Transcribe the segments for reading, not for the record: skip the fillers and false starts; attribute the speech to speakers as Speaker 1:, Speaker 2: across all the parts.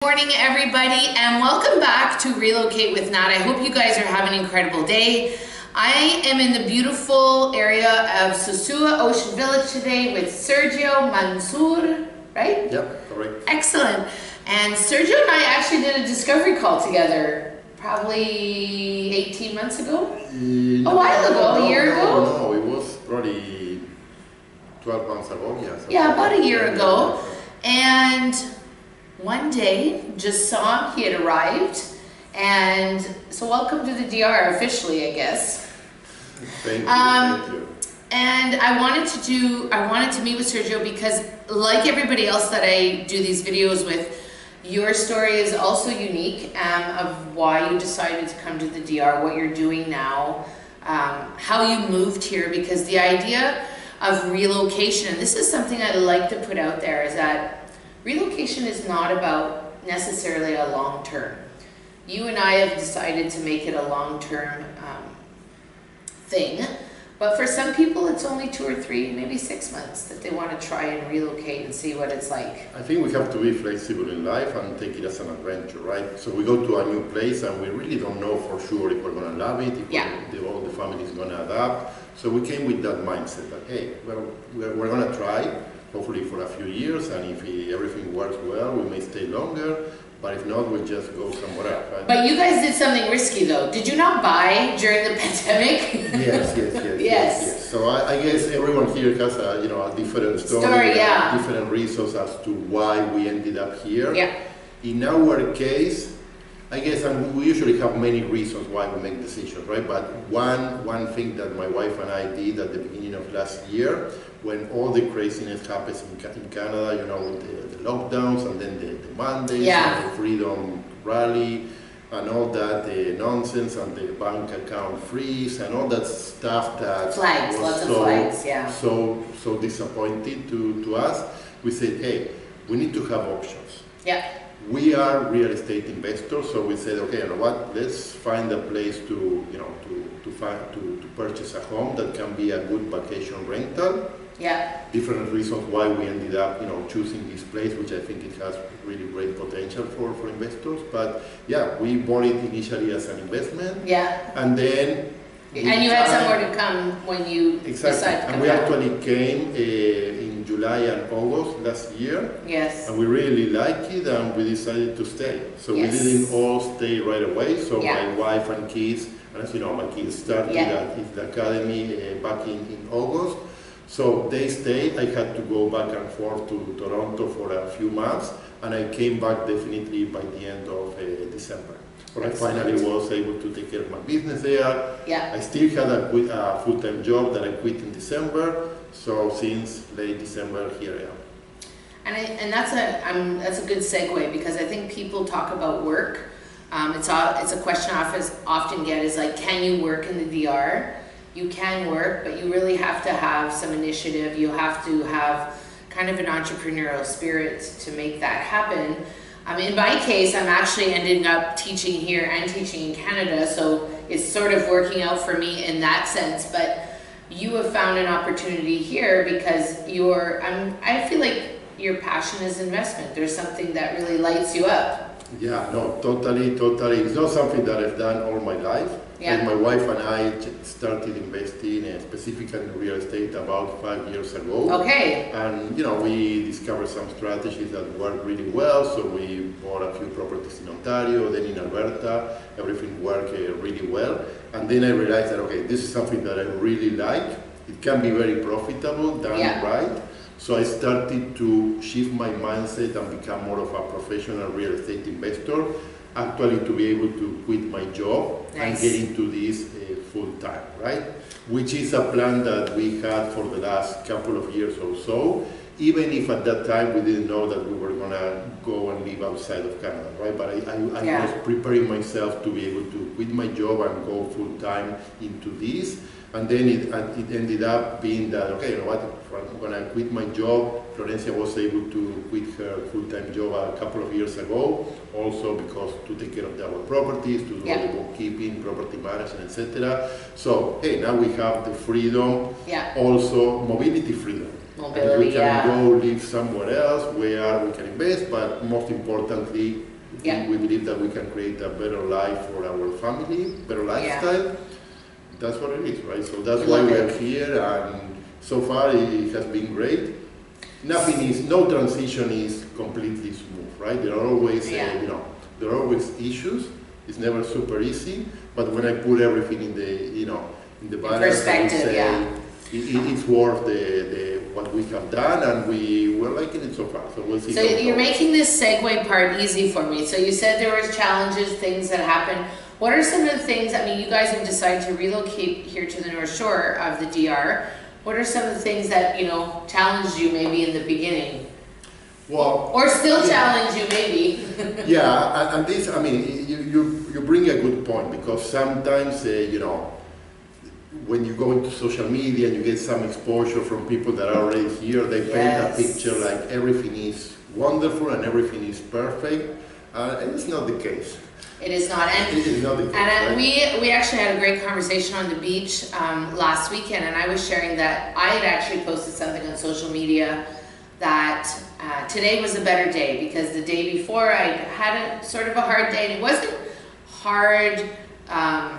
Speaker 1: Morning everybody, and welcome back to Relocate with Nat. I hope you guys are having an incredible day. I am in the beautiful area of Sosua Ocean Village today with Sergio Mansour, right?
Speaker 2: Yep, correct.
Speaker 1: Excellent. And Sergio and I actually did a discovery call together probably 18 months ago? A while ago, a year ago?
Speaker 2: No, it was probably 12 months ago, yeah.
Speaker 1: Yeah, about a year ago. And one day, just saw him, he had arrived, and so welcome to the DR officially, I guess.
Speaker 2: Thank you.
Speaker 1: And I wanted to meet with Sergio because, like everybody else that I do these videos with, your story is also unique of why you decided to come to the DR, what you're doing now, how you moved here, because the idea of relocation, and this is something I'd like to put out there, is that relocation is not about necessarily a long term. You and I have decided to make it a long-term thing, but for some people it's only 2 or 3, maybe 6 months that they want to try and relocate and see what it's like.
Speaker 2: I think we have to be flexible in life and take it as an adventure, right? So we go to a new place and we really don't know for sure if we're going to love it, if all the family is going to adapt. So we came with that mindset that, hey, well, we're going to try, hopefully for a few years, and if everything works well, we may stay longer, but if not, we'll just go somewhere else, right?
Speaker 1: But you guys did something risky though. Did you not buy during the pandemic?
Speaker 2: Yes. So I guess everyone here has a, a different story, different reasons as to why we ended up here.
Speaker 1: Yeah.
Speaker 2: In our case, I guess, and we usually have many reasons why we make decisions, right? But one thing that my wife and I did at the beginning of last year, when all the craziness happens in Canada, with the lockdowns and then the Mondays and the Freedom Rally and all that nonsense and the bank account freeze and all that stuff that
Speaker 1: flags, lots of flags,
Speaker 2: so disappointing to us, we said, hey, we need to have options.
Speaker 1: Yeah.
Speaker 2: We are real estate investors, so we said, okay, you know what? Let's find a place to purchase a home that can be a good vacation rental.
Speaker 1: Yeah.
Speaker 2: Different reasons why we ended up, choosing this place, which I think it has really great potential for investors. But yeah, we bought it initially as an investment. Yeah. And then.
Speaker 1: And you had somewhere to come when you decided to come.
Speaker 2: And we actually came in July and August last year.
Speaker 1: Yes.
Speaker 2: And we really liked it, and we decided to stay. So we didn't all stay right away. So my wife and kids, and as you know, my kids started at the academy back in August. So they stayed. I had to go back and forth to Toronto for a few months, and I came back definitely by the end of December. Where I finally was able to take care of my business there. Yeah. I still had a full-time job that I quit in December. So since late December, here I am.
Speaker 1: And that's a good segue, because I think people talk about work. It's a question I often get is like, can you work in the DR? You can work, but you really have to have some initiative. You have to have kind of an entrepreneurial spirit to make that happen. In my case, I'm actually ending up teaching here and teaching in Canada, so it's sort of working out for me in that sense. But you have found an opportunity here because I feel like your passion is investment. There's something that really lights you up.
Speaker 2: Yeah, no, totally. It's not something that I've done all my life. Yeah. And my wife and I started investing specifically in real estate about 5 years ago.
Speaker 1: Okay.
Speaker 2: And we discovered some strategies that work really well. So we bought a few properties in Ontario, then in Alberta. Everything worked really well. And then I realized that, okay, this is something that I really like. It can be very profitable, done right. So I started to shift my mindset and become more of a professional real estate investor, actually to be able to quit my job and get into this full time, right? Which is a plan that we had for the last couple of years or so, even if at that time we didn't know that we were going to go and live outside of Canada, right? But I was preparing myself to be able to quit my job and go full time into this. And then it ended up being that, okay, you know what, when I quit my job, Florencia was able to quit her full-time job a couple of years ago, also because to take care of our properties, to do all the bookkeeping, property management, etc. So, hey, now we have the freedom, also mobility freedom.
Speaker 1: Mobility,
Speaker 2: we can go live somewhere else where we can invest, but most importantly, We believe that we can create a better life for our family, better lifestyle. That's what it is, right? So that's why we are here, and so far it has been great. No transition is completely smooth, right? There are always, there are always issues. It's never super easy, but when I put everything in the balance, it's worth what we have done, and we're liking it so far. So we'll see.
Speaker 1: So you're making this segue part easy for me. So you said there was challenges, things that happened. What are some of the things? I mean, you guys have decided to relocate here to the North Shore of the DR. What are some of the things that challenged you maybe in the beginning?
Speaker 2: Well,
Speaker 1: or still challenge you maybe.
Speaker 2: And this, I mean, you bring a good point, because sometimes when you go into social media and you get some exposure from people that are already here, they paint a picture like everything is wonderful and everything is perfect, and it's not the case.
Speaker 1: It is not, and
Speaker 2: it is not the case,
Speaker 1: and we actually had a great conversation on the beach last weekend, and I was sharing that I had actually posted something on social media that today was a better day, because the day before I had a sort of a hard day, and it wasn't hard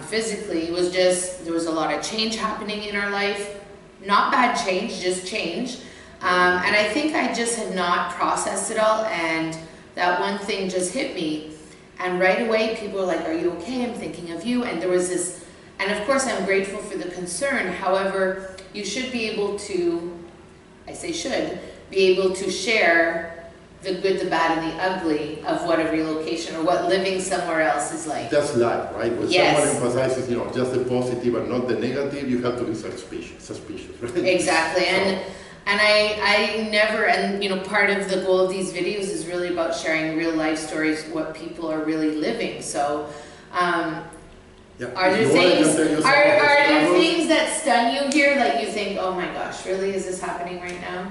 Speaker 1: physically, it was just, there was a lot of change happening in our life. Not bad change, just change. And I think I just had not processed it all, and that one thing just hit me. And right away people were like, are you okay? I'm thinking of you. And there was this, and of course I'm grateful for the concern. However, you should be able to, I say should, be able to share the good, the bad, and the ugly of what a relocation or what living somewhere else is like.
Speaker 2: That's life, right? When someone emphasizes, just the positive and not the negative, you have to be suspicious, right?
Speaker 1: Exactly, and I never, and part of the goal of these videos is really about sharing real life stories, what people are really living. So, are there things that stun you here, like you think, oh my gosh, really, is this happening right now?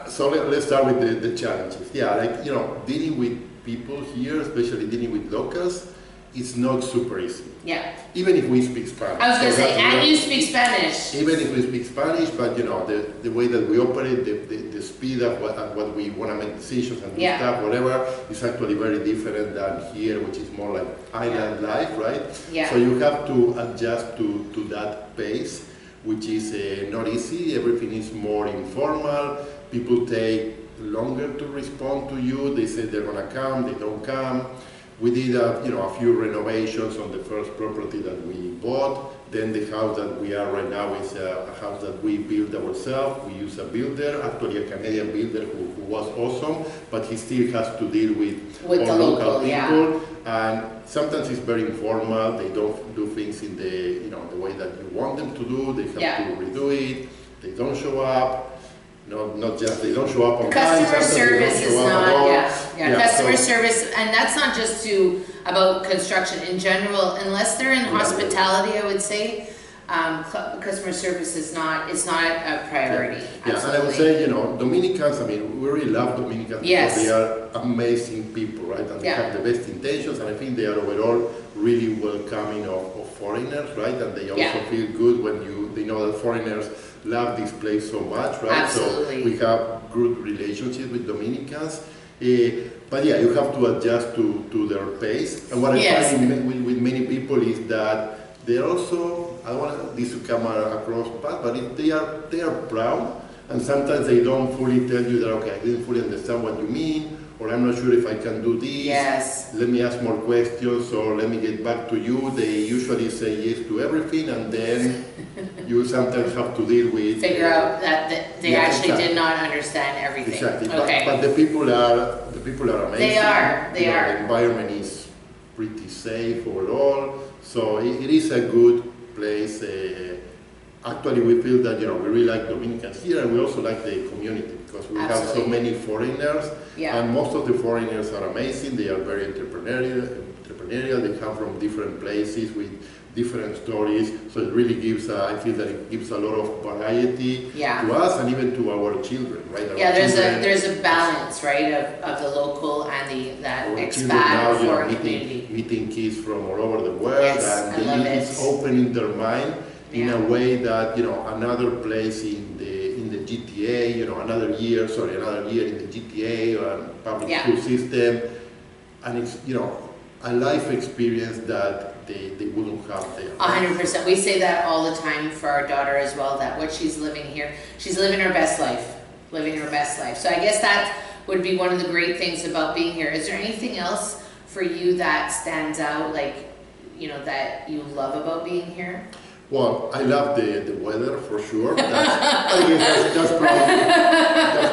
Speaker 2: So let's start with the challenges. Dealing with people here, especially dealing with locals, it's not super easy.
Speaker 1: Yeah.
Speaker 2: Even if we speak Spanish.
Speaker 1: I was going to say, and you speak Spanish.
Speaker 2: Even if we speak Spanish, but the way that we operate, the speed of what we want to make decisions and do stuff, whatever, is actually very different than here, which is more like island life, right?
Speaker 1: Yeah.
Speaker 2: So you have to adjust to that pace, which is not easy. Everything is more informal. People take longer to respond to you. They say they're gonna come, they don't come. We did a few renovations on the first property that we bought. Then the house that we are right now is a house that we built ourselves. We use a builder, actually a Canadian builder who was awesome, but he still has to deal with
Speaker 1: the local people.
Speaker 2: And sometimes it's very informal. They don't do things in the way that you want them to do. They have to redo it. They don't show up. Not just they don't show up on time.
Speaker 1: Customer service is not, customer service, and that's not just about construction in general. Unless they're in hospitality, I would say, customer service is not a priority.
Speaker 2: Yeah, and I would say, Dominicans, I mean, we really love Dominicans because they are amazing people, right? And they have the best intentions, and I think they are overall really welcoming of foreigners, right? And they also feel good when they know that foreigners love this place so much, right?
Speaker 1: Absolutely.
Speaker 2: So we have good relationships with Dominicans. But you have to adjust to their pace. And what I find with many people is that they're also, I don't want this to come across bad, but they are proud, and sometimes they don't fully tell you that, okay, I didn't fully understand what you mean, or I'm not sure if I can do this.
Speaker 1: Yes.
Speaker 2: Let me ask more questions, or let me get back to you. They usually say yes to everything, and then you sometimes have to deal with...
Speaker 1: Figure out that they actually did not understand everything.
Speaker 2: Exactly.
Speaker 1: Okay.
Speaker 2: But the people are amazing.
Speaker 1: They are.
Speaker 2: The environment is pretty safe overall, so it is a good place. Actually, we feel that we really like Dominicans here, and we also like the community because we have so many foreigners, and most of the foreigners are amazing. They are very entrepreneurial. They come from different places with different stories, so it really gives. I feel that it gives a lot of variety to us and even to our children, right?
Speaker 1: There's a balance, right, of the local and that expat foreign community.
Speaker 2: Meeting kids from all over the world, and it's opening their mind in a way that another place in the GTA, another year in the GTA or public school system, and it's, you know, a life experience that they wouldn't have there.
Speaker 1: 100%. We say that all the time for our daughter as well, that what she's living here, she's living her best life, living her best life. So I guess that would be one of the great things about being here. Is there anything else for you that stands out, like, you know, that you love about being here?
Speaker 2: Well, I love the weather for sure. I guess that's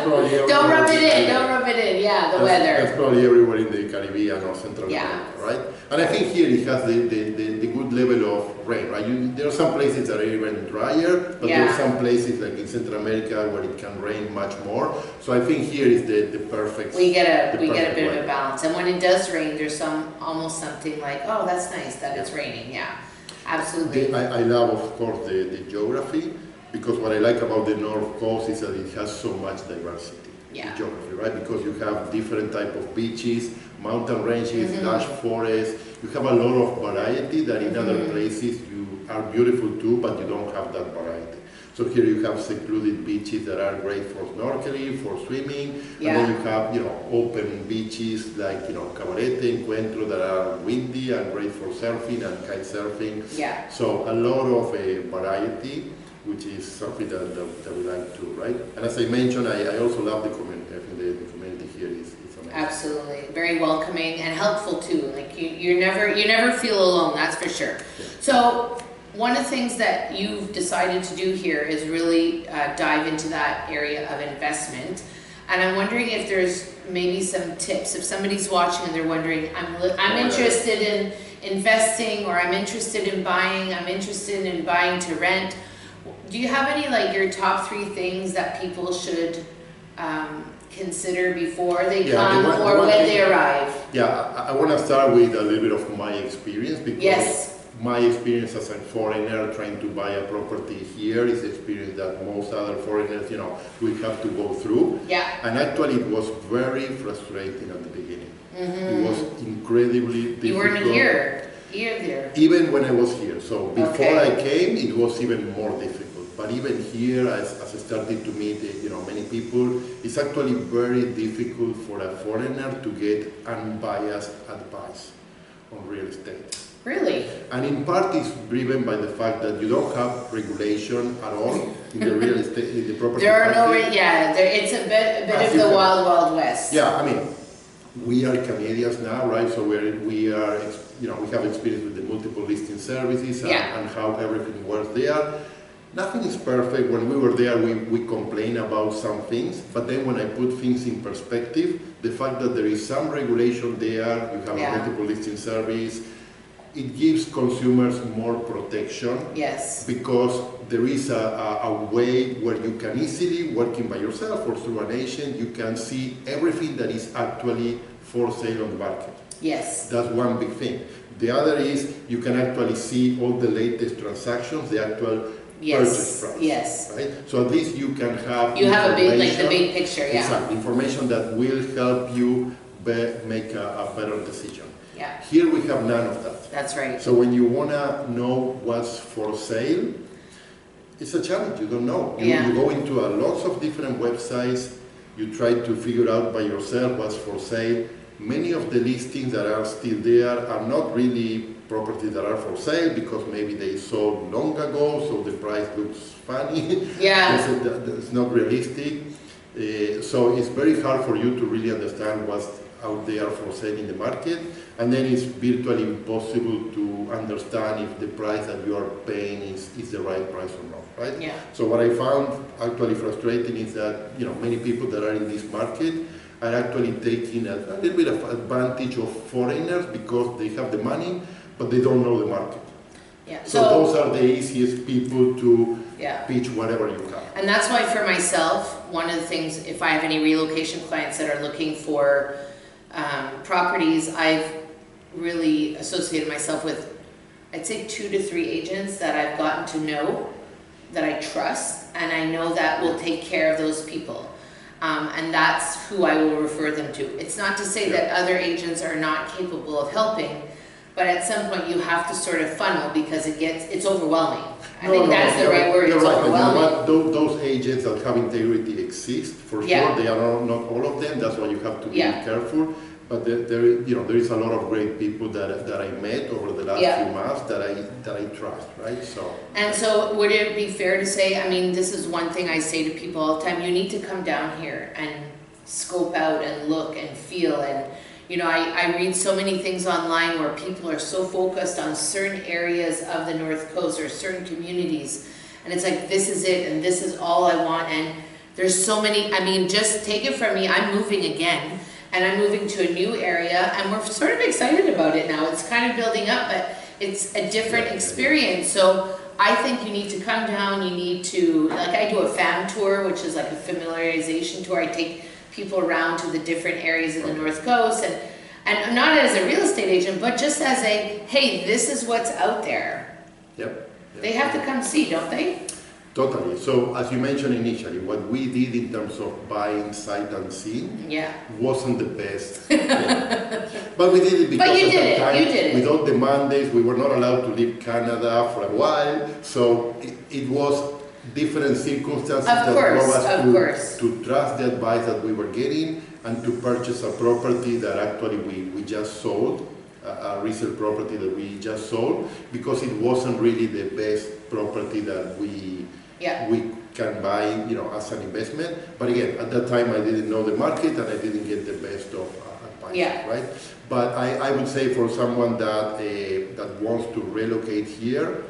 Speaker 2: probably
Speaker 1: don't rub it in, don't rub it in, yeah, the weather.
Speaker 2: That's probably everywhere in the Caribbean or Central America, right? And I think here it has the good level of rain, right? There are some places that are even drier, but there are some places like in Central America where it can rain much more. So I think here is the perfect.
Speaker 1: We get a bit of a balance, and when it does rain, there's almost something like, oh, that's nice that it's raining, yeah. Absolutely.
Speaker 2: I love, of course, the geography, because what I like about the North Coast is that it has so much diversity.
Speaker 1: Yeah.
Speaker 2: The geography, right? Because you have different type of beaches, mountain ranges, lush forests. You have a lot of variety that in other places you are beautiful too, but you don't have that variety. So here you have secluded beaches that are great for snorkeling, for swimming, and then you have, you know, open beaches like, you know, Cabarete, Encuentro, that are windy and great for surfing and kite surfing.
Speaker 1: Yeah.
Speaker 2: So a lot of variety, which is something that we like too, right? And as I mentioned, I also love the community. I think the community here is amazing.
Speaker 1: Absolutely, very welcoming and helpful too. Like you never feel alone. That's for sure. Yeah. So one of the things that you've decided to do here is really dive into that area of investment. And I'm wondering if there's maybe some tips. If somebody's watching and they're wondering, I'm interested in investing, or I'm interested in buying, to rent. Do you have any, like, your top 3 things that people should consider before they come or when they arrive?
Speaker 2: Yeah, I want to start with a little bit of my experience, because my experience as a foreigner trying to buy a property here is the experience that most other foreigners, you know, will have to go through.
Speaker 1: Yeah.
Speaker 2: And actually it was very frustrating at the beginning. It was incredibly difficult.
Speaker 1: You weren't a year there.
Speaker 2: Even when I was here. So before I came, it was even more difficult. But even here, as I started to meet, you know, many people, it's actually very difficult for a foreigner to get unbiased advice on real estate.
Speaker 1: Really?
Speaker 2: And in part it's driven by the fact that you don't have regulation at all in the real estate, in the property
Speaker 1: there are
Speaker 2: market.
Speaker 1: it's a bit of the wild, wild west.
Speaker 2: Yeah, I mean, we are Canadians now, right? So we are, you know, we have experience with the multiple listing services and how everything works there. Nothing is perfect. When we were there, we complain about some things, but then when I put things in perspective, the fact that there is some regulation there, you have a multiple listing service, it gives consumers more protection.
Speaker 1: Yes.
Speaker 2: Because there is a way where you can easily, working by yourself or through an agent, you can see everything that is actually for sale on the market.
Speaker 1: Yes.
Speaker 2: That's one big thing. The other is you can actually see all the latest transactions, the actual purchase price.
Speaker 1: Yes.
Speaker 2: Right? So at least you can have
Speaker 1: a big, like the big picture,
Speaker 2: Exactly. Information that will help you make a better decision.
Speaker 1: Yeah.
Speaker 2: Here we have none of that.
Speaker 1: That's right.
Speaker 2: So when you want to know what's for sale, it's a challenge. You don't know. You go into lots of different websites. You try to figure out by yourself what's for sale. Many of the listings that are still there are not really properties that are for sale, because maybe they sold long ago, so the price looks funny.
Speaker 1: Yeah.
Speaker 2: It's not realistic. So it's very hard for you to really understand what's out there for sale in the market, and then it's virtually impossible to understand if the price that you are paying is the right price or not, right?
Speaker 1: Yeah.
Speaker 2: So what I found actually frustrating is that, you know, many people that are in this market are actually taking a little bit of advantage of foreigners because they have the money, but they don't know the market.
Speaker 1: Yeah.
Speaker 2: So those are the easiest people to pitch whatever you have.
Speaker 1: And that's why for myself, one of the things, if I have any relocation clients that are looking for properties, I've really associated myself with, I'd say 2 to 3 agents that I've gotten to know, that I trust, and I know that will take care of those people. And that's who I will refer them to. It's not to say that other agents are not capable of helping, but at some point you have to sort of funnel, because it's overwhelming. I think that's the right word, it's overwhelming.
Speaker 2: You know what? Those agents that have integrity exist, for sure. They are not all of them, that's why you have to be careful. But there is a lot of great people that I met over the last few months that I trust, right?
Speaker 1: So would it be fair to say, I mean, this is one thing I say to people all the time, you need to come down here and scope out and look and feel. And I read so many things online where people are so focused on certain areas of the North Coast or certain communities, and it's like, this is it and this is all I want. And there's so many, I mean, just take it from me, I'm moving again. And I'm moving to a new area, and we're sort of excited about it now. It's kind of building up, but it's a different experience. So I think you need to come down, you need to, like I do a fam tour, which is like a familiarization tour. I take people around to the different areas of the North Coast, and not as a real estate agent, but just as a, hey, this is what's out there.
Speaker 2: Yep.
Speaker 1: They have to come see, don't they?
Speaker 2: Totally. So as you mentioned initially, what we did in terms of buying sight unseen wasn't the best. But we did it because
Speaker 1: you
Speaker 2: at
Speaker 1: did
Speaker 2: the time,
Speaker 1: you did it.
Speaker 2: Without the mandates, we were not allowed to leave Canada for a while. So it was different circumstances that drove us to trust the advice that we were getting and to purchase a property that actually we just sold, a resale property that we just sold, because it wasn't really the best property that we can buy, as an investment. But again, at that time I didn't know the market and I didn't get the best of advice, right? But I would say for someone that wants to relocate here,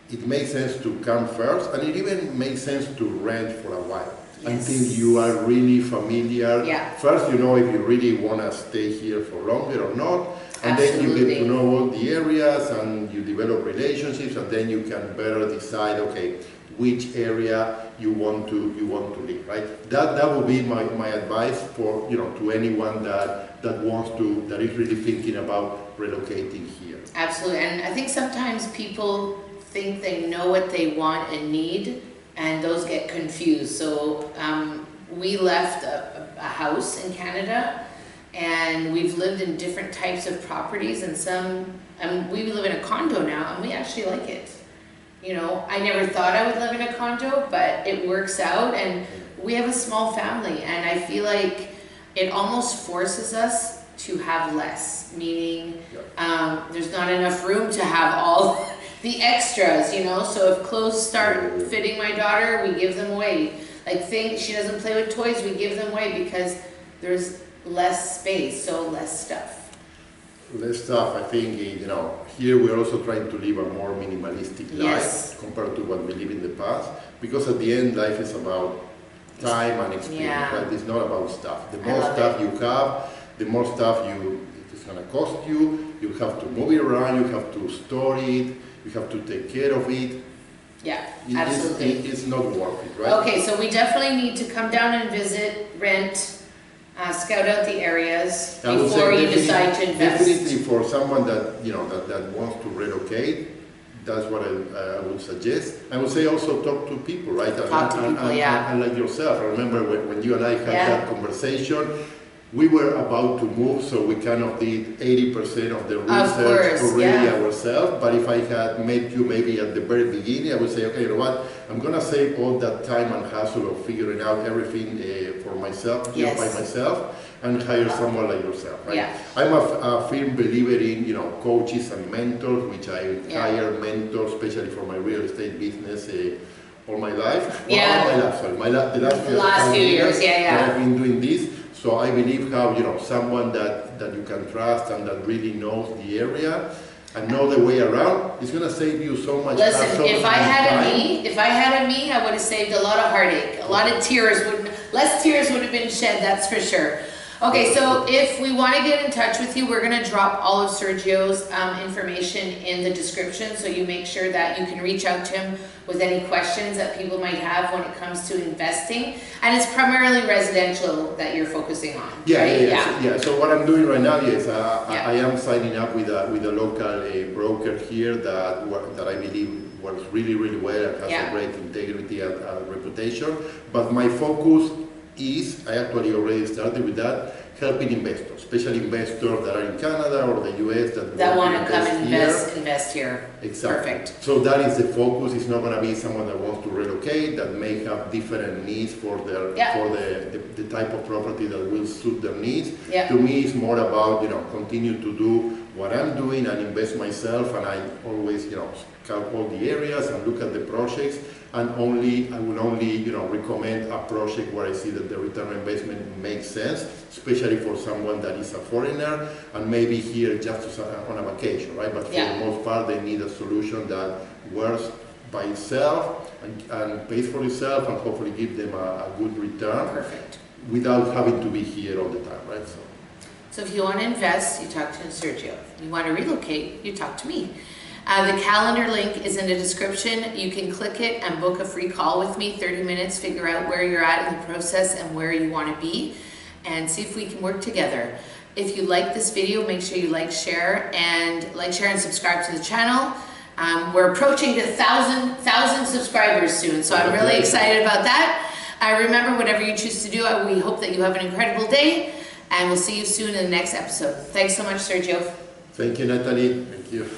Speaker 2: it makes sense to come first, and it even makes sense to rent for a while until you are really familiar. First, if you really want to stay here for longer or not, and then you get to know all the areas and you develop relationships, and then you can better decide, okay, which area you want to live, right? That would be my advice for to anyone that is really thinking about relocating here.
Speaker 1: Absolutely. And I think sometimes people think they know what they want and need, and those get confused. So we left a house in Canada, and we've lived in different types of properties, and we live in a condo now, and we actually like it. I never thought I would live in a condo, but it works out, and we have a small family, and I feel like it almost forces us to have less, meaning there's not enough room to have all the extras, so if clothes start fitting my daughter, we give them away. Like things she doesn't play with toys, we give them away because there's less space, so less stuff.
Speaker 2: Less stuff, I think, here we're also trying to live a more minimalistic life compared to what we live in the past, because at the end, life is about time and experience, right? It's not about stuff. The more stuff you have, the more stuff it's going to cost you. You have to move it around, you have to store it, you have to take care of it.
Speaker 1: Yeah, absolutely.
Speaker 2: It's not worth it, right?
Speaker 1: Okay, so we definitely need to come down and visit, rent, scout out the areas before you decide to invest.
Speaker 2: Definitely for someone that that wants to relocate, that's what I would suggest. I would say also talk to people, right? And like yourself. I remember when you and I had that conversation. We were about to move, so we kind of did 80% of the research already ourselves. But if I had met you maybe at the very beginning, I would say, okay, you know what? I'm going to save all that time and hassle of figuring out everything for myself, by myself, and hire someone like yourself, right? I'm a firm believer in, coaches and mentors, which I hire mentors, especially for my real estate business, all my life. The last few years, that I've been doing this. So I believe how, someone that you can trust and that really knows the area and know the way around is going to save you so much.
Speaker 1: Listen, if I had a me, I would have saved a lot of heartache, a lot of tears. Less tears would have been shed, that's for sure. Okay, so if we want to get in touch with you, we're going to drop all of Sergio's information in the description, so you make sure that you can reach out to him with any questions that people might have when it comes to investing. And it's primarily residential that you're focusing on, right?
Speaker 2: So what I'm doing right now is I am signing up with a local broker here that I believe works really, really well and has a great integrity and reputation. But my focus is, I actually already started with that, helping investors, especially investors that are in Canada or the US
Speaker 1: that want to come and invest here.
Speaker 2: Exactly.
Speaker 1: Perfect.
Speaker 2: So that is the focus. It's not going to be someone that wants to relocate, that may have different needs for their for the type of property that will suit their needs.
Speaker 1: Yeah.
Speaker 2: To me, it's more about, you know, continue to do what I'm doing and invest myself, and I always, you know, scout all the areas and look at the projects, and I will only, you know, recommend a project where I see that the return on investment makes sense, especially for someone that is a foreigner and maybe here just on a vacation, right? But for the most part, they need a solution that works by itself and pays for itself and hopefully give them a good return.
Speaker 1: Perfect.
Speaker 2: Without having to be here all the time, right?
Speaker 1: So if you want to invest, you talk to Sergio. If you want to relocate, you talk to me. The calendar link is in the description. You can click it and book a free call with me, 30 minutes, figure out where you're at in the process and where you want to be, and see if we can work together. If you like this video, make sure you like, share, and subscribe to the channel. We're approaching 1,000 subscribers soon, so I'm really excited about that. Remember, whatever you choose to do, we hope that you have an incredible day, and we'll see you soon in the next episode. Thanks so much, Sergio.
Speaker 2: Thank you, Natalie. Thank you.